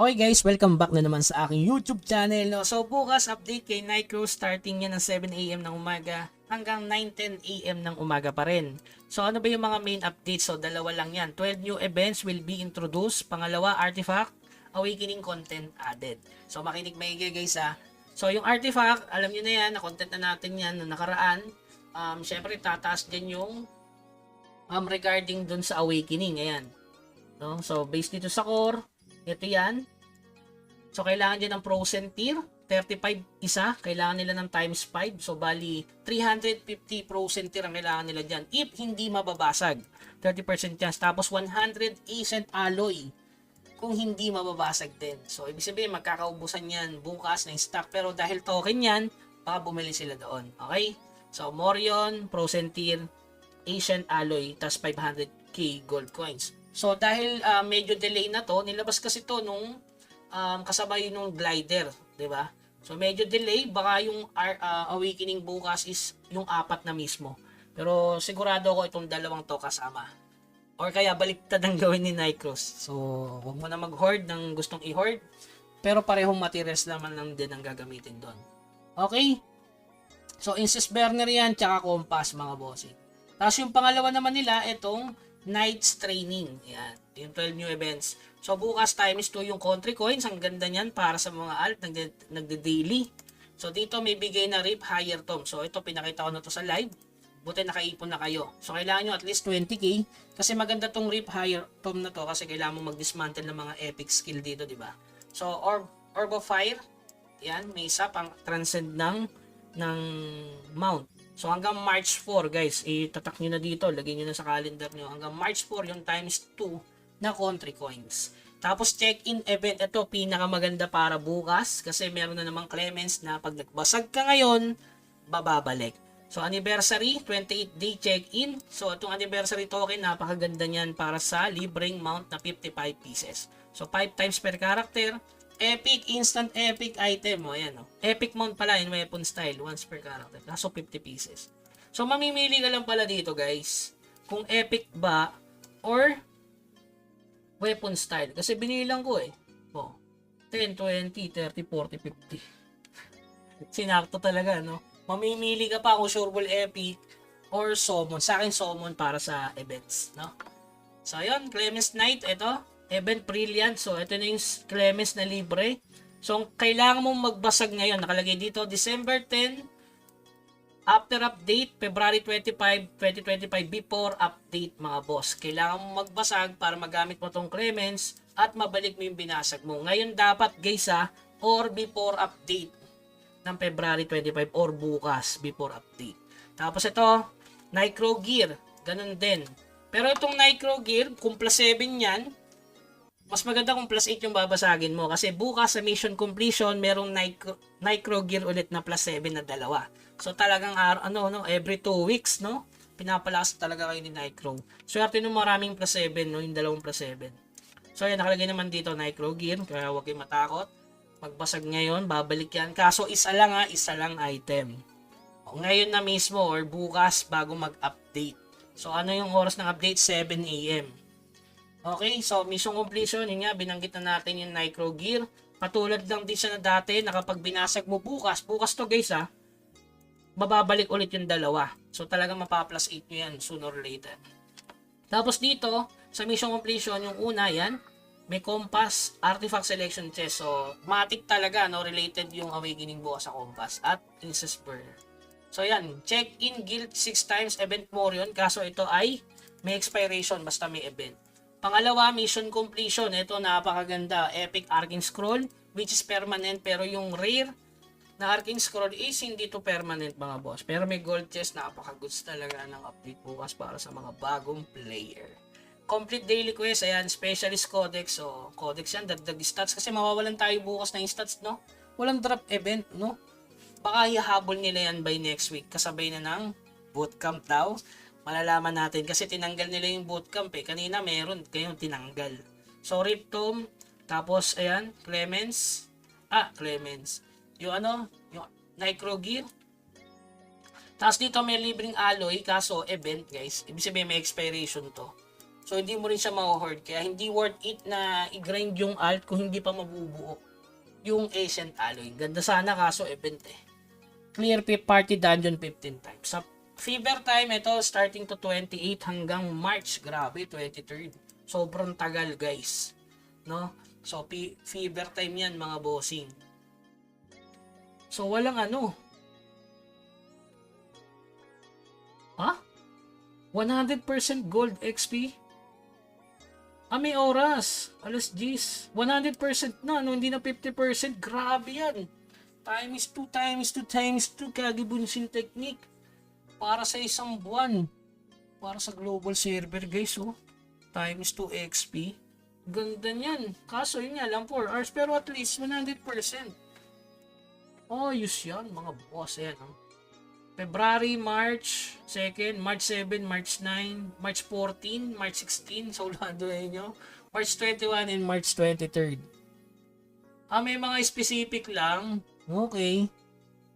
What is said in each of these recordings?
Okay guys, welcome back na naman sa aking YouTube channel. No? So bukas update kay Nightcrow, starting yan ng 7 AM ng umaga hanggang 9:10 AM ng umaga pa rin. So ano ba yung mga main updates? So dalawa lang yan. 12 new events will be introduced. Pangalawa, artifact, awakening content added. So makinig maigi guys ha. So yung artifact, alam nyo na yan, na-content na natin yan noong nakaraan. Syempre tataas din yung regarding dun sa awakening. Ayan. No? So based dito sa core, ito yan. So, kailangan din ng Frozen tier. 35 isa. Kailangan nila ng times 5. So, bali, 350 Frozen tier ang kailangan nila dyan. If hindi mababasag. 30% chance. Tapos, 100 Ancient Alloy. Kung hindi mababasag din. So, ibig sabihin, magkakaubusan yan bukas na stock. Pero dahil token yan, baka bumili sila doon. Okay? So, Morion, Frozen tier, Ancient Alloy, tas 500k gold coins. So, dahil medyo delay na to, nilabas kasi to nung kasabay nung glider, 'di ba? So medyo delay, baka yung awakening bukas is yung 4 na mismo. Pero sigurado ako itong dalawang to kasama. Or kaya baliktad ang gawin ni Nightcross. So wag mo na mag-hoard ng gustong i-hoard, pero parehong materials naman lang din ang gagamitin doon. Okay? So insist burner yan, tsaka compass mga bossing. Tapos yung pangalawa naman nila, itong Night's Training. Yan, yung 12 new events. So bukas times 2 yung country coins. Ang ganda niyan para sa mga alt nagde-daily. So dito may bigay na Rip Higher Tom. So ito pinakita ko na to sa live. Buti nakaipon na kayo. So kailangan nyo at least 20k kasi maganda tong Rip Higher Tom na to kasi kailangan mo mag-dismantle ng mga epic skill dito, di ba? So Orb of Fire. Yan, may isa pang transcend ng mount. So hanggang March 4 guys, itatak nyo na dito, lagay nyo na sa calendar nyo. Hanggang March 4 yung times 2 na country coins. Tapos check-in event, ito pinakamaganda para bukas kasi meron na namang Clemens na pag nagbasag ka ngayon, bababalik. So anniversary, 28-day check-in. So itong anniversary token, napakaganda niyan para sa libreng mount na 55 pieces. So 5 times per character. Epic, instant epic item. O, ayan, o. Epic mount pala in weapon style. Once per character. Kaso 50 pieces. So, mamimili ka lang pala dito, guys. Kung epic ba or weapon style. Kasi binilang ko eh. O, 10, 20, 30, 40, 50. Sinakto talaga, no? Mamimili ka pa kung sureball epic or summon. Sa akin, summon para sa events, no? So, ayun. Clemens Knight, ito. Event Brilliant. So, ito na yung Clemens na libre. So, kailangan mong magbasag ngayon. Nakalagay dito, December 10, after update, February 25, 2025, before update mga boss. Kailangan mong magbasag para magamit mo tong Clemens at mabalik mo yung binasag mo. Ngayon dapat guys or before update ng February 25 or bukas before update. Tapos ito, Nightcrow Gear. Ganun din. Pero itong Nightcrow Gear, kung plus 7 yan, mas maganda kung plus 8 yung babasagin mo kasi bukas sa mission completion merong Nightcrow Gear ulit na plus 7 na dalawa. So talagang every 2 weeks no, pinapalakas talaga kayo ni Nightcrow. Swerte nung maraming plus 7 no, yung dalawang plus 7. So yan nakalagay naman dito Nightcrow Gear, kaya huwag kayong matakot. Magbasag ngayon, babalik yan. Kaso isa lang item. O, ngayon na mismo or bukas bago mag-update. So ano yung oras ng update? 7 AM. Okay, so mission completion, yun nga, binanggit na natin yung Nightcrow Gear. Patulad lang din siya na dati, na kapag binasag mo bukas to guys mababalik ulit yung dalawa. So talagang mapa-plus 8 nyo yan sooner or later. Tapos dito, sa mission completion, yung una yan, may compass, artifact selection chest. So, matik talaga, no, related yung awakening bukas sa compass at incest burner. So yan, check in guild 6 times event Morion, kaso ito ay may expiration basta may event. Pangalawa, mission completion. Ito napakaganda. Epic Arcane Scroll which is permanent pero yung rare na Arcane Scroll is hindi to permanent mga boss. Pero may gold chest. Napakagoods talaga ng update bukas para sa mga bagong player. Complete daily quest. Ayan, Specialist Codex. So, Codex yan. Dagdag stats. Kasi mawawalan tayo bukas na yung stats, no? Walang drop event, no? Baka ihahabol nila yan by next week. Kasabay na ng bootcamp daw. Malalaman natin kasi tinanggal nila yung bootcamp eh. Kanina meron kayong tinanggal. So Riptome, tapos ayan, Clemens. Clemens. Yung yung Nightcrow Gear. Tapos dito may libreng alloy kaso event guys. Ibig sabihin may expiration to. So, hindi mo rin siya ma-hoard. Kaya, hindi worth it na i-grind yung alt kung hindi pa mabubuo yung Ancient Alloy. Ganda sana kaso event eh. Clear Party Dungeon 15 times. Sa Fever Time, ito starting to 28 hanggang March. Grabe, 23rd. Sobrang tagal guys. No? So, Fever Time yan mga bossing. So, walang ano. Ha? 100% gold XP? May oras. Alas 10. 100% na. No, hindi na 50%. Grabe yan. Times 2, times 2, times 2. Kagibunsin technique. Para sa isang buwan. Para sa global server guys. Oh. Times 2 XP. Ganda niyan. Kaso yun nga lang 4 hours. Pero at least 100%. Oh, yus yan. Mga boss. Ayan. Oh. February, March 2nd, March 7, March 9, March 14, March 16, solado na nyo. March 21 and March 23rd. May mga specific lang. Okay.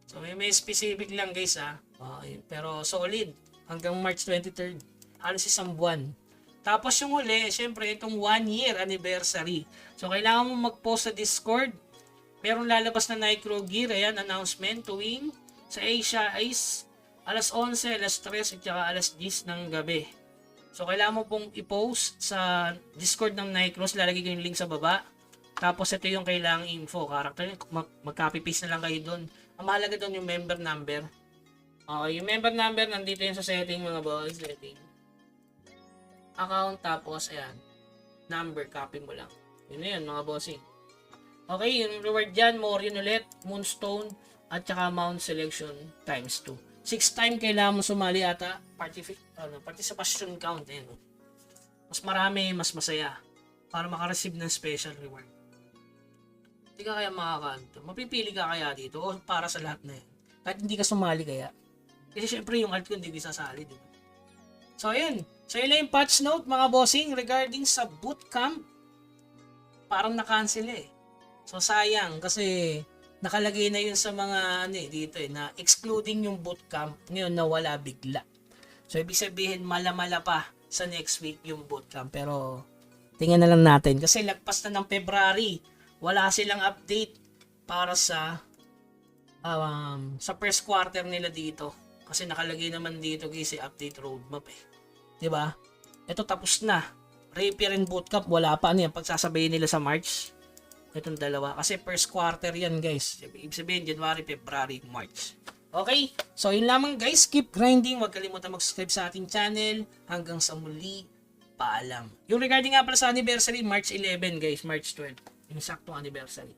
So, may specific lang guys Okay. Pero solid. Hanggang March 23rd. Halos isang buwan. Tapos yung huli, syempre itong 1 year anniversary. So, kailangan mo mag-post sa Discord. Merong lalabas na Nitro Gear. Ayan, announcement tuwing sa Asia is alas 11, alas 3 at saka alas 10 ng gabi. So, kailangan mo pong i-post sa Discord ng Nycross. Lalagay ko yung link sa baba. Tapos, ito yung kailangang info. Character, mag-copy-paste na lang kayo doon. Ang mahalaga doon yung member number. Okay, yung member number, nandito yun sa setting mga boys. Setting. Account, tapos, ayan. Number, copy mo lang. Yun na yun mga bossing. Okay, yung reward dyan, more yun ulit. Moonstone. At saka mount selection times 2. 6 time kailangan mo sumali ata participation count. Mas marami, mas masaya. Para makareceive ng special reward. Hindi ka kaya makakanto. Mapipili ka kaya dito o para sa lahat na yan. Kahit hindi ka sumali kaya. Kasi syempre yung alt ko hindi sasali. Diba? So ayun. So yun lang yung patch note mga bossing regarding sa bootcamp. Parang na-cancel eh. So sayang kasi nakalagay na yun sa mga dito na excluding yung bootcamp ngayon nawala bigla. So ibig sabihin mala-mala pa sa next week yung bootcamp pero tingnan na lang natin kasi lagpas na ng February. Wala silang update para sa first quarter nila dito. Kasi nakalagay naman dito kasi update roadmap eh. 'Di ba? Ito tapos na. Rapier and bootcamp wala pa yan pagsasabayin nila sa March. Itong dalawa. Kasi first quarter yan guys. Ibig sabihin, January, February, March. Okay? So, yun lamang guys. Keep grinding. Huwag kalimutan mag-subscribe sa ating channel. Hanggang sa muli. Paalam. Yung regarding nga pala sa anniversary, March 11 guys. March 12. Yung saktong anniversary.